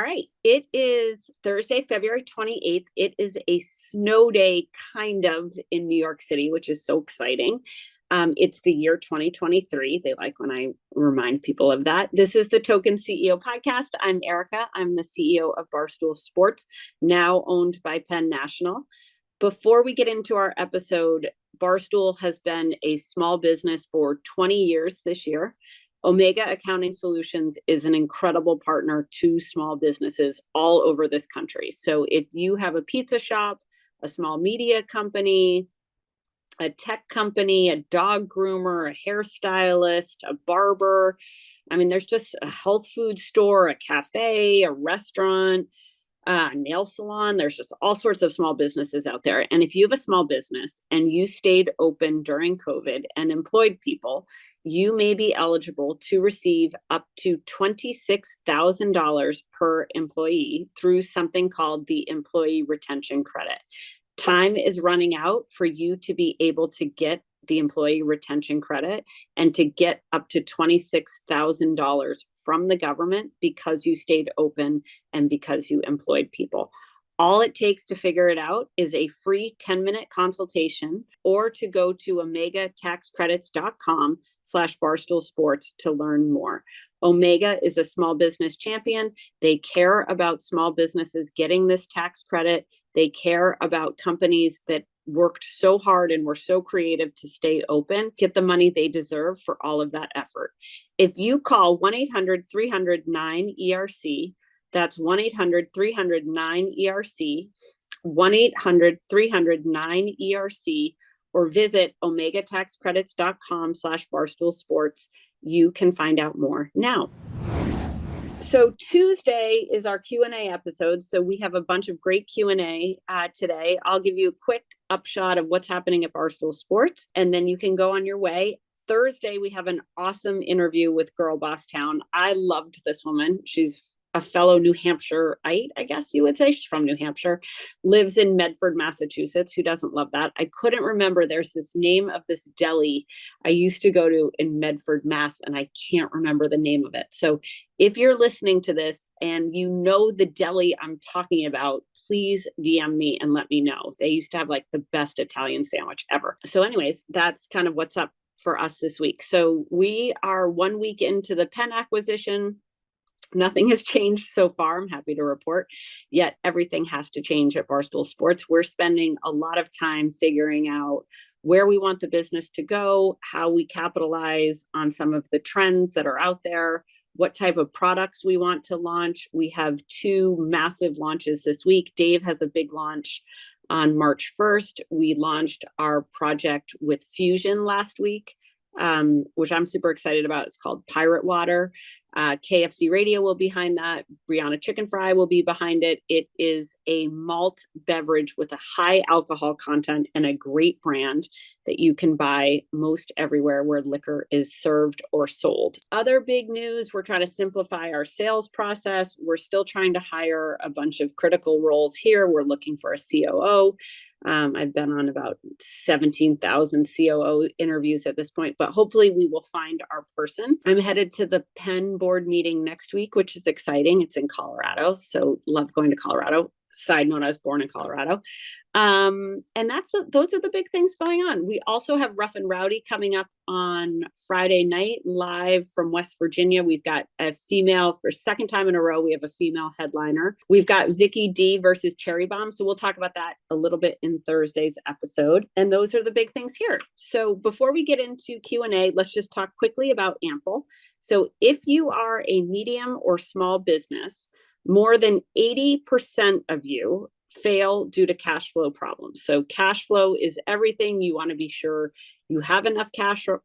right. It is Thursday, February 28th. It is a snow day kind of in New York City, which is so exciting. It's the year 2023. They like when I remind people of that. This is the Token CEO podcast. I'm Erika. I'm the CEO of Barstool Sports, now owned by Penn National. Before we get into our episode, Barstool has been a small business for 20 years this year. Omega Accounting Solutions is an incredible partner to small businesses all over this country. So if you have a pizza shop, a small media company, a tech company, a dog groomer, a hairstylist, a barber, there's just a health food store, a cafe, a restaurant, nail salon. There's just all sorts of small businesses out there. And if you have a small business and you stayed open during COVID and employed people, you may be eligible to receive up to $26,000 per employee through something called the Employee Retention Credit. Time is running out for you to be able to get the Employee Retention Credit and to get up to $26,000 from the government because you stayed open and because you employed people. All it takes to figure it out is a free 10-minute consultation or to go to omegataxcredits.com/Barstool Sports to learn more. Omega is a small business champion. They care about small businesses getting this tax credit. They care about companies that worked so hard and were so creative to stay open, get the money they deserve for all of that effort. If you call 1-800-300-9ERC, that's 1-800-300-9ERC, 1-800-300-9ERC, or visit omegataxcredits.com/Barstool Sports, you can find out more now. So Tuesday is our Q&A episode. So we have a bunch of great Q&A today. I'll give you a quick upshot of what's happening at Barstool Sports, and then you can go on your way. Thursday, we have an awesome interview with Girl Boss Town. I loved this woman. She's a fellow New Hampshireite, I guess you would say. She's from New Hampshire, lives in Medford, Massachusetts. Who doesn't love that? I couldn't remember. There's this name of this deli I used to go to in Medford, Mass, and I can't remember the name of it. So if you're listening to this and you know the deli I'm talking about, please DM me and let me know. They used to have like the best Italian sandwich ever. So anyways, that's kind of what's up for us this week. So we are 1 week into the Penn acquisition. Nothing has changed so far, I'm happy to report, yet everything has to change at Barstool Sports. We're spending a lot of time figuring out where we want the business to go, how we capitalize on some of the trends that are out there, what type of products we want to launch. We have 2 massive launches this week. Dave has a big launch on March 1st. We launched our project with Fusion last week, which I'm super excited about. It's called Pirate Water. KFC Radio will be behind that. Brianna Chicken Fry will be behind it. It is a malt beverage with a high alcohol content and a great brand that you can buy most everywhere where liquor is served or sold. Other big news, we're trying to simplify our sales process. We're still trying to hire a bunch of critical roles here. We're looking for a COO. I've been on about 17,000 COO interviews at this point, but hopefully we will find our person. I'm headed to the Penn board meeting next week, which is exciting. It's in Colorado, so love going to Colorado. Side note, I was born in Colorado. And those are the big things going on. We also have Rough N Rowdy coming up on Friday night, live from West Virginia. We've got a female, for second time in a row, we have a female headliner. We've got Vicky D versus Cherry Bomb. So we'll talk about that a little bit in Thursday's episode. And those are the big things here. So before we get into Q&A, let's just talk quickly about Ample. So if you are a medium or small business, more than 80% of you fail due to cash flow problems. So cash flow is everything. You want to be sure you have enough cash flow.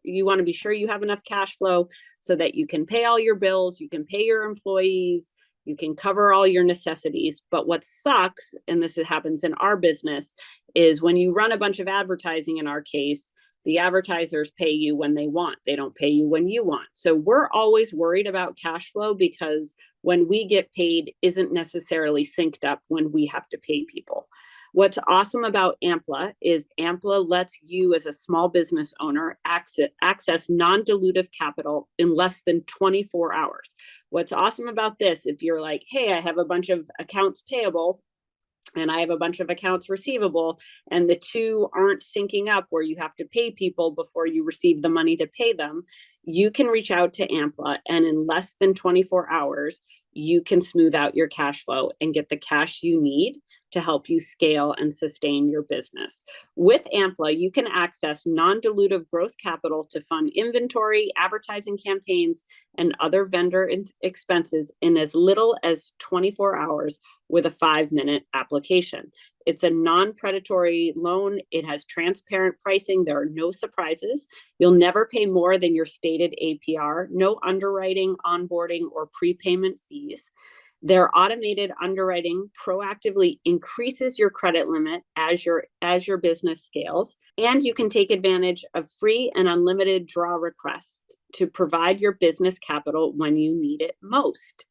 You want to be sure you have enough cash flow so that you can pay all your bills, you can pay your employees, you can cover all your necessities. But what sucks, and this happens in our business, is when you run a bunch of advertising, in our case, the advertisers pay you when they want. They don't pay you when you want. So we're always worried about cash flow because when we get paid isn't necessarily synced up when we have to pay people. What's awesome about AMPLA is AMPLA lets you as a small business owner access non-dilutive capital in less than 24 hours. What's awesome about this, if you're like, hey, I have a bunch of accounts payable and I have a bunch of accounts receivable, and the two aren't syncing up where you have to pay people before you receive the money to pay them, you can reach out to AMPLA, and in less than 24 hours, you can smooth out your cash flow and get the cash you need to help you scale and sustain your business. With AMPLA, you can access non-dilutive growth capital to fund inventory, advertising campaigns, and other vendor expenses in as little as 24 hours with a 5-minute application. It's a non-predatory loan. It has transparent pricing. There are no surprises. You'll never pay more than your stated APR, no underwriting, onboarding, or prepayment fees. Their automated underwriting proactively increases your credit limit as your business scales, and you can take advantage of free and unlimited draw requests to provide your business capital when you need it most.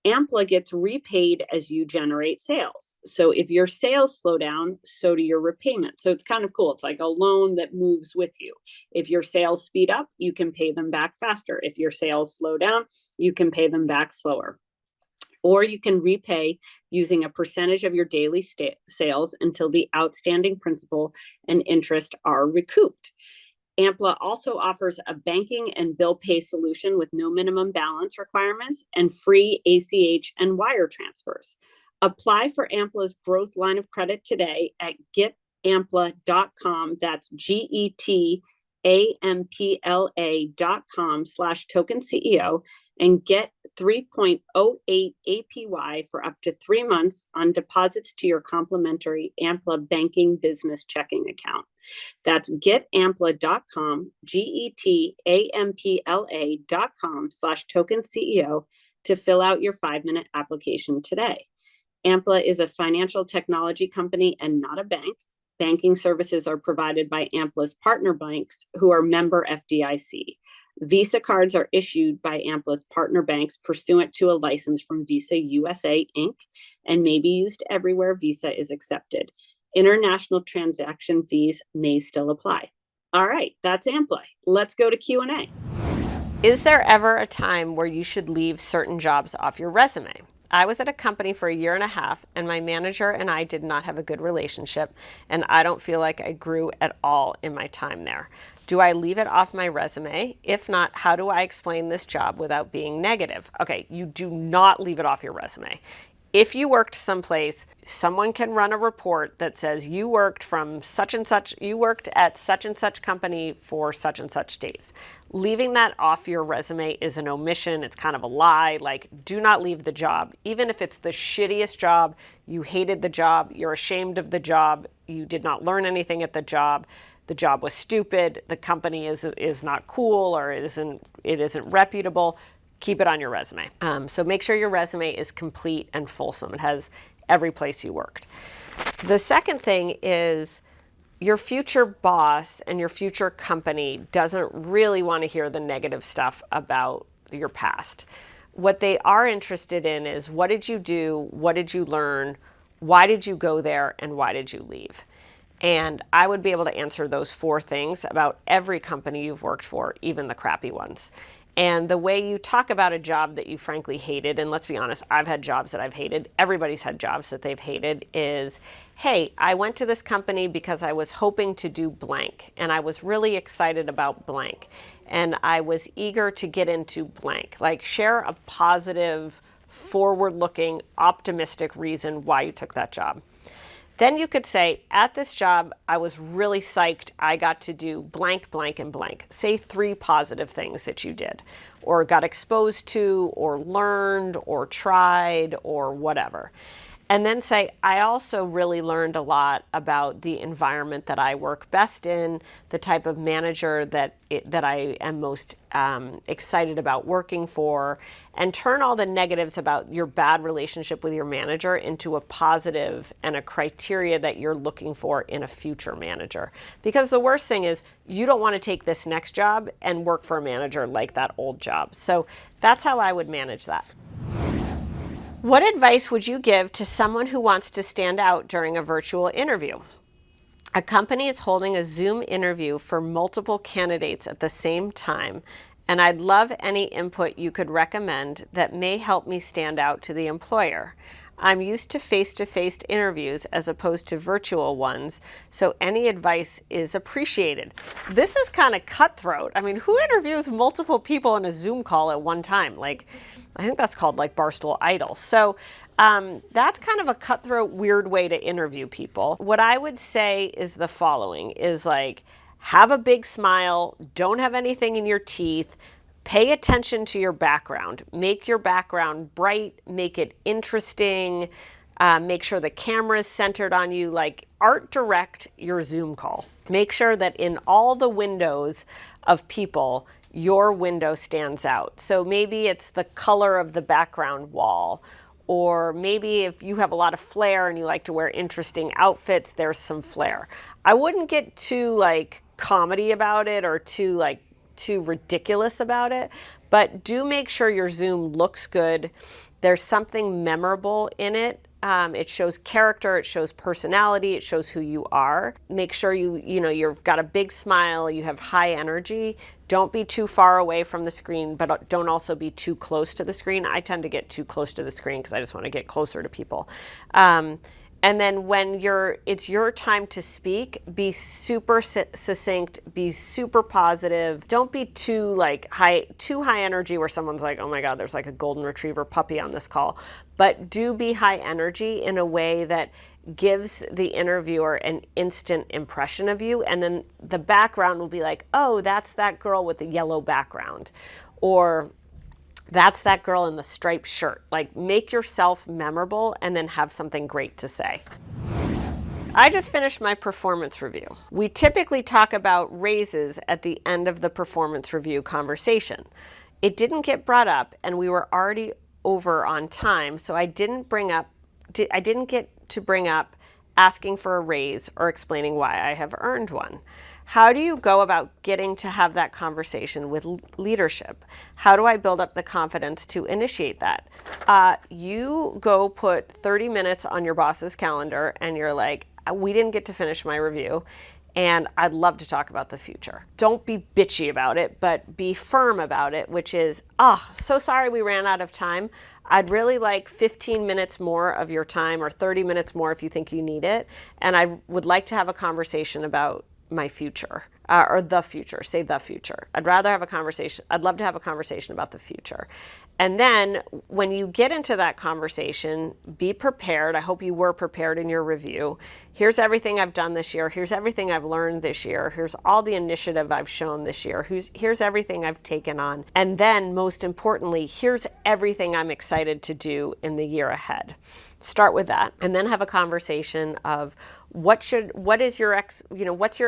AMPLA gets repaid as you generate sales. So if your sales slow down, so do your repayments. So it's kind of cool. It's like a loan that moves with you. If your sales speed up, you can pay them back faster. If your sales slow down, you can pay them back slower. Or you can repay using a percentage of your daily sales until the outstanding principal and interest are recouped. AMPLA also offers a banking and bill pay solution with no minimum balance requirements and free ACH and wire transfers. Apply for AMPLA's growth line of credit today at getampla.com. That's GETAMPLA.com/token CEO and get 3.08 APY for up to 3 months on deposits to your complimentary AMPLA banking business checking account. That's getampla.com, GETAMPLA.com/token CEO to fill out your 5-minute application today. AMPLA is a financial technology company and not a bank. Banking services are provided by AMPLA's partner banks who are member FDIC. Visa cards are issued by AMPLA's partner banks pursuant to a license from Visa USA Inc. and may be used everywhere Visa is accepted. International transaction fees may still apply. All right, that's AMPLA. Let's go to Q&A. Is there ever a time where you should leave certain jobs off your resume? I was at a company for 1.5 years, and my manager and I did not have a good relationship, and I don't feel like I grew at all in my time there. Do I leave it off my resume? If not, how do I explain this job without being negative? Okay, you do not leave it off your resume. If you worked someplace, someone can run a report that says you worked from such and such, you worked at such and such company for such and such days. Leaving that off your resume is an omission. It's kind of a lie. Like, do not leave the job. Even if it's the shittiest job, you hated the job, you're ashamed of the job, you did not learn anything at the job was stupid, the company is not cool, or it isn't reputable. Keep it on your resume. So make sure your resume is complete and fulsome. It has every place you worked. The second thing is your future boss and your future company doesn't really want to hear the negative stuff about your past. What they are interested in is, what did you do? What did you learn? Why did you go there? And why did you leave? And I would be able to answer those 4 things about every company you've worked for, even the crappy ones. And the way you talk about a job that you frankly hated, and let's be honest, I've had jobs that I've hated, everybody's had jobs that they've hated, is, hey, I went to this company because I was hoping to do blank, and I was really excited about blank, and I was eager to get into blank. Like, share a positive, forward-looking, optimistic reason why you took that job. Then you could say, at this job, I was really psyched. I got to do blank, blank, and blank. Say 3 positive things that you did, or got exposed to, or learned, or tried, or whatever. And then say, I also really learned a lot about the environment that I work best in, the type of manager that I am most excited about working for, and turn all the negatives about your bad relationship with your manager into a positive and a criteria that you're looking for in a future manager. Because the worst thing is, you don't want to take this next job and work for a manager like that old job. So that's how I would manage that. What advice would you give to someone who wants to stand out during a virtual interview? A company is holding a Zoom interview for multiple candidates at the same time, and I'd love any input you could recommend that may help me stand out to the employer. I'm used to face-to-face interviews as opposed to virtual ones, so any advice is appreciated. This is kind of cutthroat. I mean, who interviews multiple people in a Zoom call at one time? Like, I think that's called like Barstool Idol. So that's kind of a cutthroat, weird way to interview people. What I would say is the following is like, have a big smile, don't have anything in your teeth, pay attention to your background. Make your background bright, make it interesting, make sure the camera is centered on you, like art direct your Zoom call. Make sure that in all the windows of people, your window stands out. So maybe it's the color of the background wall, or maybe if you have a lot of flair and you like to wear interesting outfits, there's some flair. I wouldn't get too like comedy about it or too ridiculous about it, but do make sure your Zoom looks good. There's something memorable in it. It shows character, it shows personality, it shows who you are. Make sure you've got a big smile, you have high energy. Don't be too far away from the screen, but don't also be too close to the screen. I tend to get too close to the screen because I just want to get closer to people. And then when it's your time to speak, be super succinct, be super positive. Don't be too high energy where someone's like, oh my God, there's like a golden retriever puppy on this call. But do be high energy in a way that gives the interviewer an instant impression of you. And then the background will be like, oh, that's that girl with the yellow background. Or that's that girl in the striped shirt. Like, make yourself memorable and then have something great to say. I just finished my performance review. We typically talk about raises at the end of the performance review conversation. It didn't get brought up and we were already over on time, so I didn't get to bring up asking for a raise or explaining why I have earned one. How do you go about getting to have that conversation with leadership? How do I build up the confidence to initiate that? You go put 30 minutes on your boss's calendar and you're like, we didn't get to finish my review and I'd love to talk about the future. Don't be bitchy about it, but be firm about it, which is, so sorry we ran out of time. I'd really like 15 minutes more of your time or 30 minutes more if you think you need it. And I would like to have a conversation about my future or the future, say the future. I'd love to have a conversation about the future. And then when you get into that conversation, be prepared. I hope you were prepared in your review. Here's everything I've done this year. Here's everything I've learned this year. Here's all the initiative I've shown this year. Here's everything I've taken on. And then most importantly, here's everything I'm excited to do in the year ahead. Start with that and then have a conversation of what's your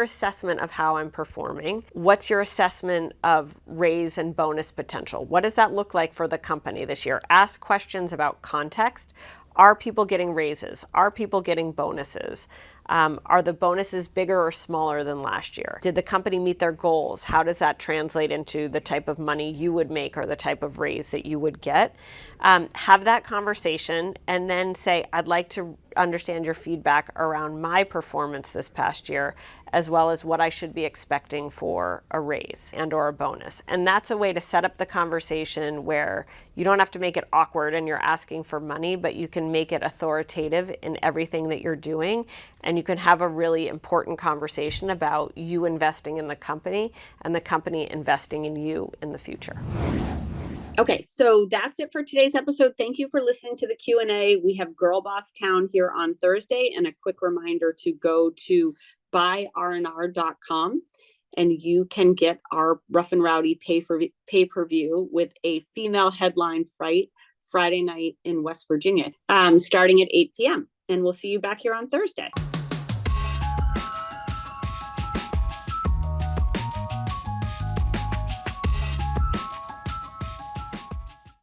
assessment of how I'm performing? What's your assessment of raise and bonus potential? What does that look like for the company this year? Ask questions about context. Are people getting raises? Are people getting bonuses? Are the bonuses bigger or smaller than last year? Did the company meet their goals? How does that translate into the type of money you would make or the type of raise that you would get? Have that conversation and then say, I'd like to understand your feedback around my performance this past year, as well as what I should be expecting for a raise and or a bonus. And that's a way to set up the conversation where you don't have to make it awkward and you're asking for money, but you can make it authoritative in everything that you're doing. And you can have a really important conversation about you investing in the company and the company investing in you in the future. Okay, so that's it for today's episode. Thank you for listening to the Q&A. We have Girl Boss Town here on Thursday, and a quick reminder to go to buyrnr.com and you can get our Rough N Rowdy pay-per-view with a female headline fight Friday night in West Virginia, starting at 8 p.m. And we'll see you back here on Thursday.